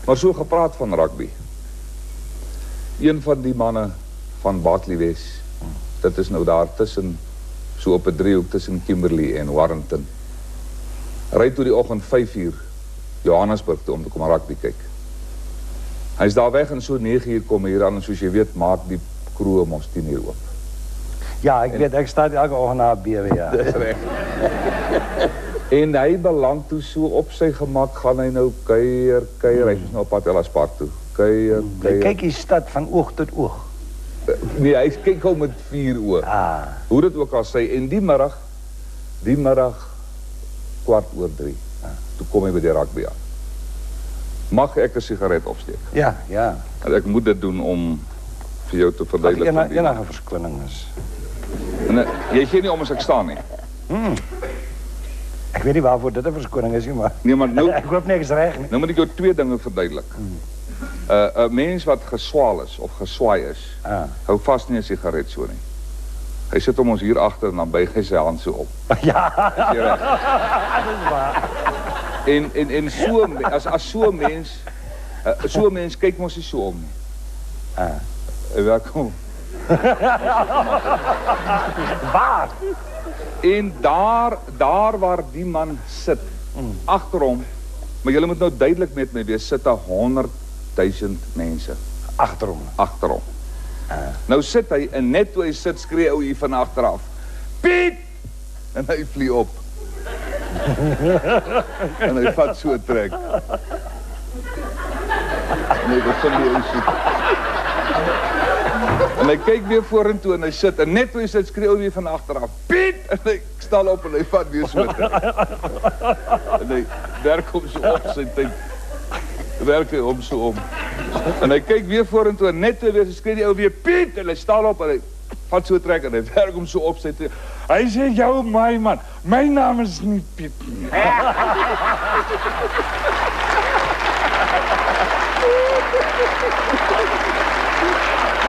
Maar so gepraat van rugby. Een van die manne van Bartley Wes, dit is nou daar tussen, so op 'n driehoek tussen Kimberley en Warrington. Ry toe die oggend 5:00 Johannesburg toe om te kom rugby kyk. Hy is daar weg en so 9:00 kom hier aan en soos jy weet maak die kroeg mos 10:00 oop. Ja, ek weet, ek sta elke oggend na BW, ja. Dis reg. En hy beland toe so op sy gemak, gaan hy nou kuier, hy is nou op pad Ellis Park toe. Kuier. Hy kyk die stad van oog tot oog. Nee, hy kyk hom met 4 oë. Hoe dit ook al sê, en die middag 3:15, toe kom hy by die rugby aan. Mag ek 'n sigaret opsteek? Ja. En ek moet dit doen om vir jou te verduidelik. Enige verskoning is. En jy gee nie om as ek staan nie. Ek weet nie waarvoor dit 'n verskoning is nie, maar... Nee, maar nou... ek hoop niks reg nie. Nou moet ek jou 2 dinge verduidelik. 'n Mens wat geswaal is of geswaai is, hou vas nie 'n sigaret so nie. Hy sit hom ons hier agter en dan buig hy sy hand so op. Ja. Is jy reg? Dis waar. En so as so 'n mens kyk mos nie so om nie. Welkom. Waar? En daar waar die man sit, agter hom, maar julle moet nou duidelik met my wees, sit 100,000 mense. Agter hom. Agter hom. Nou sit hy, en net toe hy sit, skree ou hier van agteraf, Piet! En hy vlieg op. En hy vat so 'n trek. En hy begin die ou soek. En hy kyk weer vorentoe en hy sit, en net toe hy sit, skree ou weer van agteraf, Piet! En hy staan op en hy vat weer so 'n trek. En hy werk hom so op sy tyd. Werk hy hom so om. En hy kyk weer vorentoe en net toe weer skree die ou weer Piet en hy staan op en hy vat so trek en hy werk hom so op sy tyd. Hy sê jou my man, my naam is nie Piet nie.